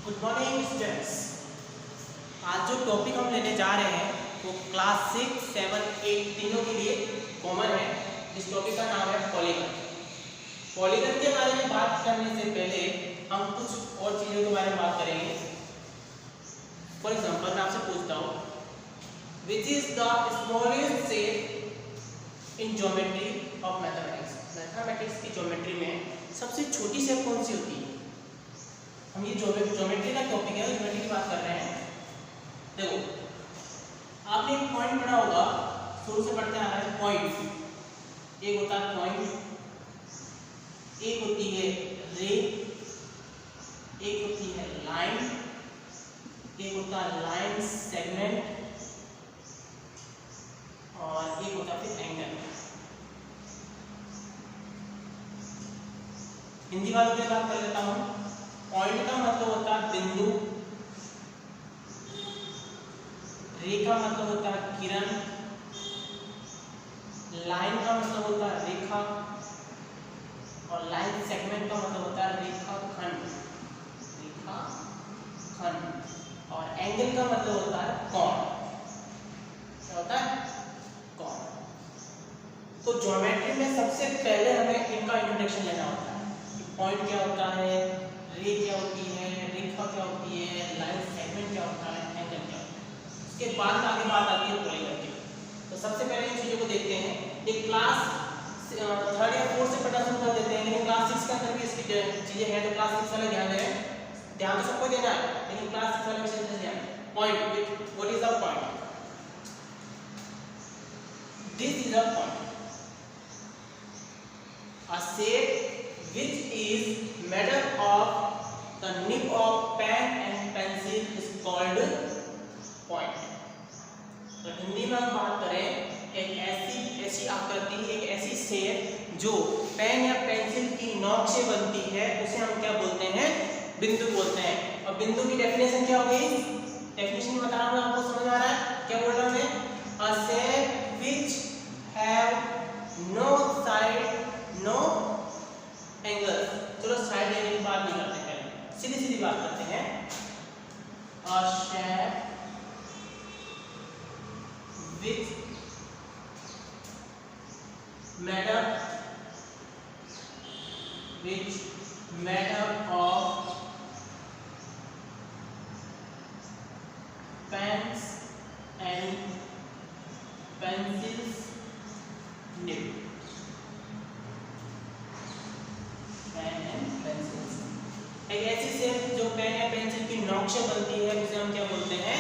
Good morning students. आज जो topic हम लेने जा रहे हैं वो क्लास 6, 7, 8 तीनों के लिए कॉमन है। इस टॉपिक का नाम है पॉलीगन। पॉलीगन के बारे में बात करने से पहले हम कुछ और चीज़ों के बारे में बात करेंगे। फॉर एग्जांपल मैं आपसे पूछता हूँ, which is the smallest shape in geometry of mathematics. Mathematics की ज्योमेट्री में सबसे छोटी शेप कौन सी होती है? हम ये ज्योमेट्री का टॉपिक है, ज्योमेट्री की बात कर रहे हैं। देखो, आपने एक पॉइंट पढ़ा होगा, शुरू से पढ़ते आ रहे हैं। पॉइंट एक होता है, पॉइंट एक होती है रे, एक होती है लाइन, एक होता है लाइन सेगमेंट और एक होता है फिर एंगल। हिंदी वालों की बात कर लेता हूँ। पॉइंट का मतलब होता है बिंदु, रे का मतलब होता है किरण, लाइन का मतलब होता है रेखा और लाइन सेगमेंट का मतलब होता है रेखाखंड, और एंगल का मतलब होता है कोण। क्या होता है? कोण। तो ज्योमेट्री में सबसे पहले हमें इनका इंट्रोडक्शन लेना होता है कि पॉइंट क्या होता है, रे क्या होती है, रेखा क्या होती है, लाइन सेगमेंट क्या होता है, एंगल क्या होता है। उसके बाद आगे बात आती है पॉलीगन की। तो सबसे पहले इन चीज़ों को देखते हैं। एक क्लास 3rd या 4th से पढ़ना शुरू कर देते हैं, लेकिन क्लास 6 के अंदर भी इसकी चीज़ें हैं, तो क्लास 6 वाले ध्यान दें। ध्यान तो सबको देना है, लेकिन क्लास 6 वाले विषय से ध्यान। Point, what is a point? This is a point, a shape which is made up of the nib of pen and pencil is called point। तो हिंदी में हम बात करें, एक ऐसी आकृति, एक ऐसी शेप जो पेन या पेंसिल की नोक से बनती है, उसे हम क्या बोलते हैं? बिंदु बोलते हैं। और बिंदु की डेफिनेशन क्या होगी? डेफिनेशन बता रहा हूँ, आपको समझ आ रहा है क्या बोल रहा हूँ मैं? A shape which have no side no angle. चलो साइड लेने की बात नहीं करते, पहले सीधी सीधी बात करते हैं। A shape which made up of pens and pencils nib। एक ऐसी शेप जो पेन या पेंसिल की नोक से बनती है, उसे हम क्या बोलते हैं?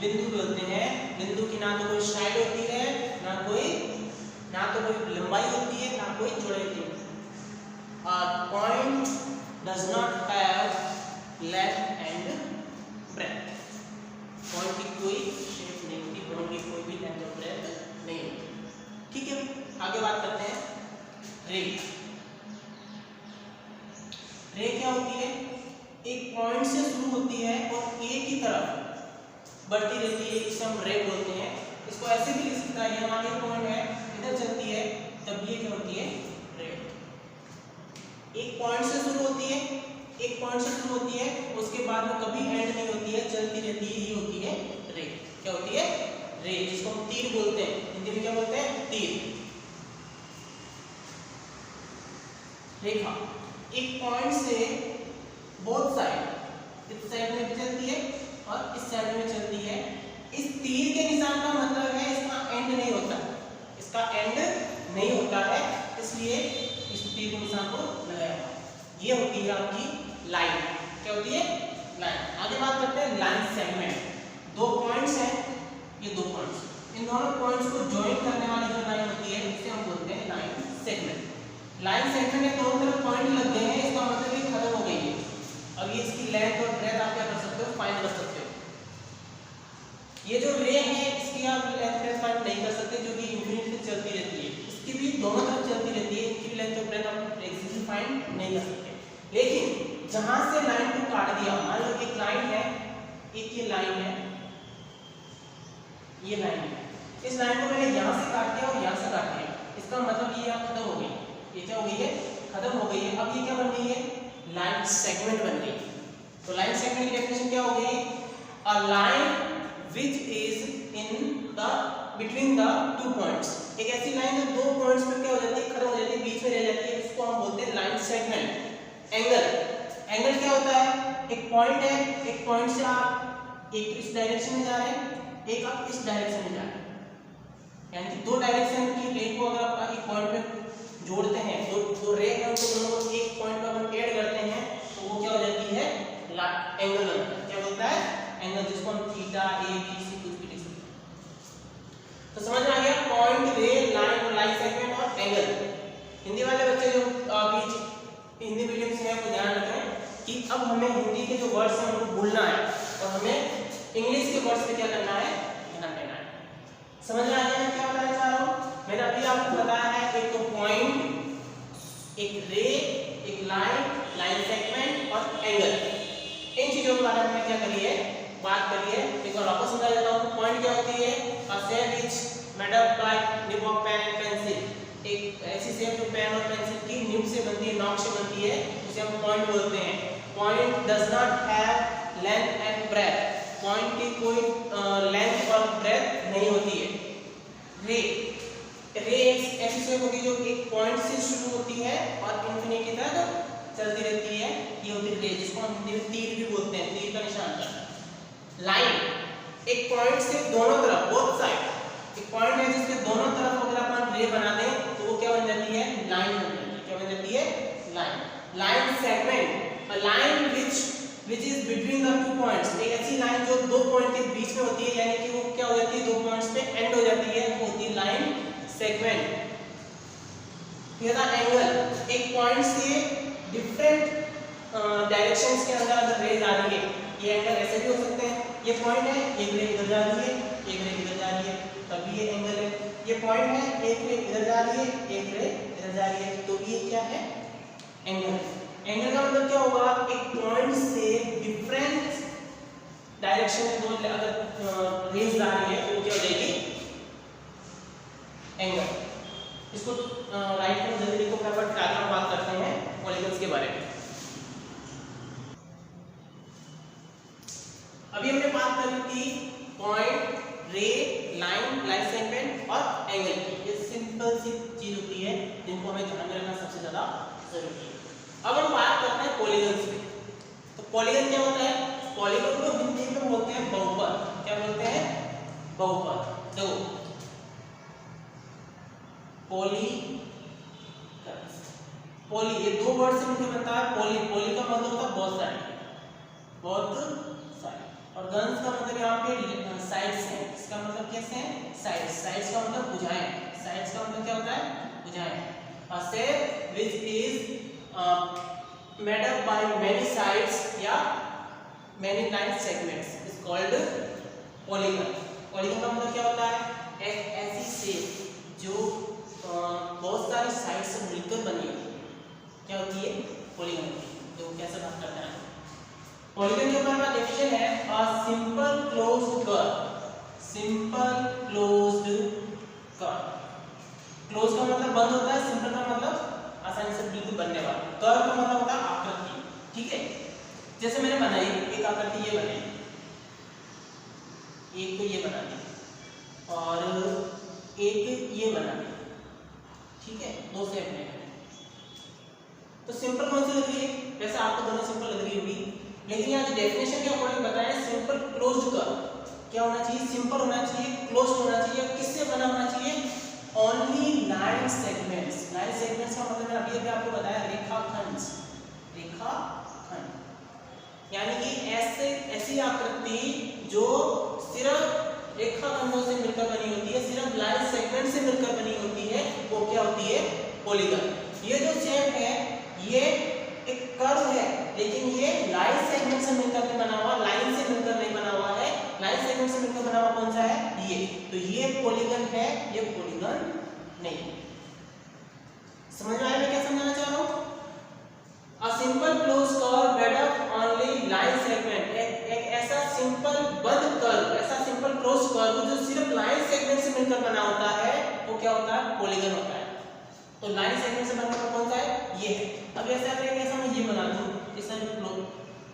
बिंदु बोलते हैं। बिंदु की ना तो कोई साइड होती है, ना तो कोई लंबाई होती है, ना कोई चौड़ाई होती है। Point does not have length and breadth. Point की कोई शेप नहीं होती, पॉइंट की कोई भी लेंथ और ब्रेड्थ नहीं होती। ठीक है, आगे बात करते हैं। रे क्या होती है? एक पॉइंट से शुरू होती है और ए की तरफ बढ़ती रहती है, इसे हम रे बोलते हैं। इसको ऐसे भी लिख सकता है, यहाँ ये पॉइंट है, इधर चलती है, तब ये क्या होती है? रे। एक पॉइंट से शुरू होती है, उसके बाद में कभी एंड नहीं होती है, चलती रहती है, ये होती है रे। क्या होती है? रे, जिसको हम तीर बोलते हैं। हिंदी में क्या बोलते हैं? तीर। रेखा एक पॉइंट से बोथ साइड, इस साइड में भी चलती है और इस साइड में चलती है। इस तीर के निशान का मतलब है इसका एंड नहीं होता है, इसलिए इस तीर के निशान को लगाया हुआ। ये होती है आपकी लाइन। क्या होती है? लाइन। आगे बात करते हैं लाइन सेगमेंट। दो पॉइंट्स हैं, ये दो पॉइंट्स, इन दोनों पॉइंट्स को ज्वाइन करने वाली जो लाइन होती है, इसे हम बोलते हैं लाइन सेगमेंट। लाइन सेगमेंट में दोनों तरफ पॉइंट लग गए हैं, इसका मतलब ये खत्म हो गई है। अब ये इसकी लेंथ और ब्रेथ आप क्या कर सकते हो? फाइंड कर सकते हो। ये जो रे है, इसकी आप लेंथ ब्रेथ फाइंड नहीं कर सकते, जो कि इंफिनिटी तक चलती रहती है। इसकी भी दोनों तरफ चलती रहती है, इनकी लेंथ और ब्रेथ आप एक्जेक्टली फाइंड नहीं कर सकते। लेकिन जहां से लाइन को काट दिया, मान लो एक लाइन है, एक ये लाइन है, ये लाइन है, इस लाइन को मैंने यहाँ से काट दिया और यहाँ से काट दिया, इसका मतलब ये यहाँ खत्म हो गई। ये क्या हो गई है? खत्म हो गई है। अब ये क्या बन गई है? लाइन सेगमेंट बन गई। तो लाइन सेगमेंट की डेफिनेशन क्या हो गई? A line which is in the between the two points. एक ऐसी लाइन जो दो पॉइंट्स पे क्या हो जाती है, खत्म हो जाती है, बीच में रह जाती है, इसको हम बोलते हैं लाइन सेगमेंट। एंगल क्या होता है? एक पॉइंट है, एक पॉइंट से आप एक इस डायरेक्शन में जा रहे हैं, एक आप इस डायरेक्शन में जा रहे हैं, यानी कि दो डायरेक्शन की रे को अगर आप एक पॉइंट पे जोड़ते हैं, दो रे हैं उनको दोनों को एक पॉइंट पे अपन ऐड करते हैं, तो वो क्या हो जाती है? एंगल बनता है। क्या बोलता है? एंगल, जिसको हम थीटा, ए, बी, सी कुछ भी लिख सकते हैं। तो समझ में आ गया पॉइंट, रे, लाइन, लाइन सेगमेंट और एंगल। हिंदी वाले बच्चे जो बीच हिंदी मीडियम से हैं वो ध्यान रखें कि अब हमें हिंदी के जो वर्ड्स हैं उनको भूलना है और हमें इंग्लिश के वर्ड्स पे क्या करना है? ध्यान देना है। समझ में आ गया मैं क्या बताना चाह रहा हूँ? मैंने अभी आपको बताया है एक तो पॉइंट, एक रे, एक लाइन, लाइन सेगमेंट और एंगल। इन चीजों के बारे में क्या करिए, बात करिए। एक बार वापस समझा देता हूँ। पॉइंट क्या होती है? A shape is made up by nib of pen and pencil. एक ऐसी शेप जो पेन और पेंसिल की निब से बनती है, नॉक से बनती है, उसे हम पॉइंट बोलते हैं। Point does not have length and breadth. Point की कोई लेंथ और ब्रेथ नहीं होती है। रे एक ऐसी शेप होती है जो एक पॉइंट से शुरू होती है और इंफिनिटी तक चलती रहती है, ये होती है रे, जिसको हम हिंदी में तीर भी बोलते हैं, तीर का निशान करना। लाइन एक पॉइंट से दोनों तरफ, बोथ साइड, एक पॉइंट है जिसके दोनों तरफ अगर अपन रे बना दें तो वो क्या बन जाती है? लाइन बन जाती है। क्या बन जाती है? Line. Line segment, a line which is between the two points। एक ऐसी लाइन जो दो पॉइंट के बीच में होती है, यानी कि वो क्या हो जाती है? दो पॉइंट्स पे एंड हो जाती है, वो होती है लाइन सेगमेंट। ये था एंगल। एक पॉइंट से डिफरेंट डायरेक्शंस के अंदर अगर रेज आ रही है, ये एंगल ऐसे भी हो सकते हैं। ये पॉइंट है, एक रे इधर जा रही है, एक रे इधर जा रही है, तभी ये एंगल है। ये पॉइंट है, एक रे इधर जा रही है, एक रे इधर जा रही है, तो ये क्या है? एंगल। एंगल का मतलब क्या होगा? एक पॉइंट से डिफरेंट डायरेक्शन में दो अगर रेज आ रही है तो वो क्या हो जाएगी? एंगल। इसको राइट में जल्दी लिखो फटाफट, आगे हम बात करते हैं पॉलीगन्स के बारे में। अभी हमने बात करी थी पॉइंट, रे, लाइन, लाइन सेगमेंट और एंगल की। ये सिंपल सी चीज होती है जिनको हमें ध्यान में रखना सबसे ज्यादा जरूरी है। अब हम बात करते हैं पॉलीगन्स की। तो पॉलीगन क्या होता है? पॉलीगन को हिंदी में बोलते हैं बहुपद। क्या बोलते हैं? बहुपद। देखो पॉली, ये दो वर्ड से मुझे बनता है पॉली। पॉली का मतलब होता है बहुत सारे, बहुत सारे, और गन्स का मतलब यहाँ पे साइड्स हैं। इसका मतलब कैसे हैं? साइड्स। साइड्स का मतलब भुजाएं। साइड्स का मतलब क्या होता है? भुजाएं। A shape which is made up by many sides या many line segments is called polygon। polygon का मतलब क्या होता है? एक ऐसी शेप जो बहुत सारी साइड से मिलकर बनी है, क्या होती है? पॉलीगन होती है। तो कैसे बात करते हैं? पॉलीगन के ऊपर डेफिनेशन है a simple closed curve. Simple closed curve. Close का मतलब बंद होता है, सिंपल का मतलब आसानी से बिल्कुल बनने वाला, कर्व का मतलब होता है आकृति। ठीक है, जैसे मैंने बनाई एक आकृति, ये बनाई, एक तो ये बना दी और एक ये बना दी। ठीक है, दो शेप में। तो सिंपल कौन सी लग रही है? वैसे आपको दोनों सिंपल लग रही होगी, लेकिन यहाँ जो डेफिनेशन के अकॉर्डिंग बताया सिंपल क्लोज्ड कर्व क्या होना चाहिए? सिंपल होना चाहिए, क्लोज्ड होना चाहिए। किससे बना होना चाहिए? Only line segments. Line segments का मतलब अभी अभी आपको बताया रेखाखंड। रेखाखंड यानी कि ऐसी आकृति जो सिर्फ रेखाखंडों से मिलकर बनी होती है, सिर्फ लाइन सेगमेंट से मिलकर बनी होती है, वो क्या होती है? पॉलीगन। ये जो शेप है ये एक कर्व है, लेकिन ये लाइन सेगमेंट से मिलकर नहीं बना हुआ, लाइन से मिलकर नहीं बना हुआ है। लाइन सेगमेंट से मिलकर बना हुआ कौन सा है? ये। तो ये पॉलीगन है, ये पॉलीगन नहीं। समझ में आया मैं क्या समझाना चाह रहा हूँ? A simple closed curve made up only line segment। एक ऐसा सिंपल बंद कर्व, ऐसा सिंपल क्लोज्ड कर्व जो सिर्फ लाइन सेगमेंट से मिलकर बना होता है, वो क्या होता है? पॉलीगन होता है। तो लाइन सेगमेंट से बनकर कौन सा है? ये है। अब ऐसा करेंगे, ऐसा मैं ये बना दूं, इस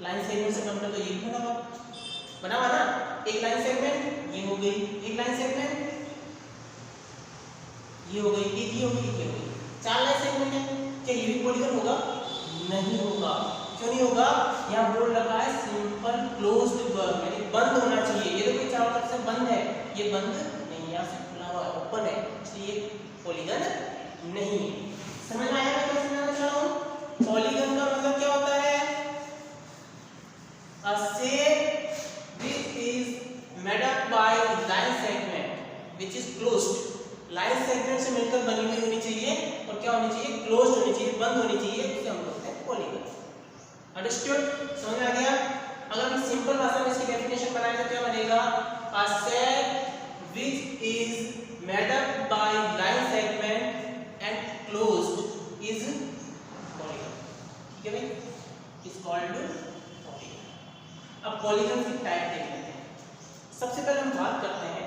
लाइन सेगमेंट से सेगमेंट तो ये भी बना हुआ ना, एक लाइन सेगमेंट ये हो गई, एक लाइन सेगमेंट ये हो गई, एक ये हो गई, एक ये हो गई, 4 लाइन सेगमेंट है। क्या ये भी पॉलीगन होगा? नहीं होगा। क्यों नहीं होगा? यहाँ बोल रखा है सिंपल क्लोज्ड कर्व, यानी बंद होना चाहिए। ये तो कोई चारों तरफ से बंद है, ये बंद नहीं, यहाँ से खुला हुआ है, ओपन है, इसलिए पॉलीगन नहीं है। समझ में आया मैं क्या समझाना चाह रहा हूँ? पॉलीगन का मतलब क्या होता है? A shape which is made up by line segment which is closed. Line segment से मिलकर बनी हुई होनी चाहिए और क्या होनी चाहिए? क्लोज्ड होनी चाहिए, बंद होनी चाहिए, उसे हम बोलते हैं पॉलीगन। अंडरस्टूड? समझ में आ गया? अगर हम सिंपल भाषा में इसकी डेफिनेशन बनाएं तो क्या बनेगा? A shape which is made up by line segment and closed is polygon. ठीक है भाई? Is called polygon. अब पॉलीगन की टाइप देख लेते हैं। सबसे पहले हम बात करते हैं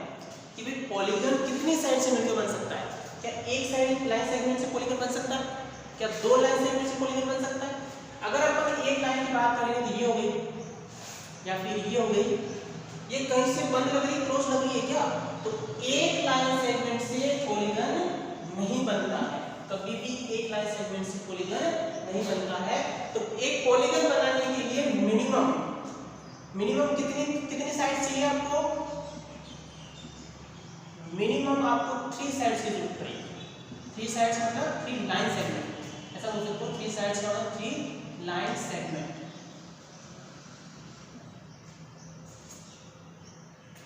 कि भाई पॉलीगन कितनी साइड से मिलकर बन सकता है? क्या एक साइड लाइन सेगमेंट से पॉलीगन बन सकता है? क्या 2 लाइन सेगमेंट से पॉलीगन बन सकता है? अगर अपन एक लाइन की बात करेंगे तो ये हो गई या फिर ये हो गई, ये कहीं से बंद लग रही है, क्लोज लग रही है क्या? तो एक लाइन सेगमेंट से पॉलीगन नहीं बनता है, कभी भी एक लाइन सेगमेंट से पॉलीगन नहीं बनता है। तो एक पॉलीगन बनाने के लिए मिनिमम कितनी साइड चाहिए आपको? मिनिमम आपको 3 साइड्स की जरूरत पड़ेगी। 3 साइड्स मतलब 3 लाइन सेगमेंट, ऐसा बोल सकते हो। 3 साइड्स का मतलब 3 line segment.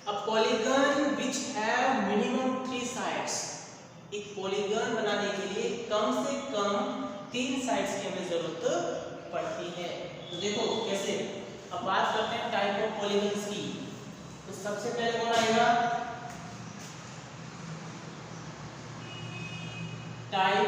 A polygon which have minimum 3 sides, एक पॉलीगन बनाने के लिए कम से कम 3 साइड्स की हमें जरूरत पड़ती है। तो देखो कैसे, अब बात करते हैं टाइप ऑफ पॉलीगन्स की। तो सबसे पहले कौन आएगा? टाइप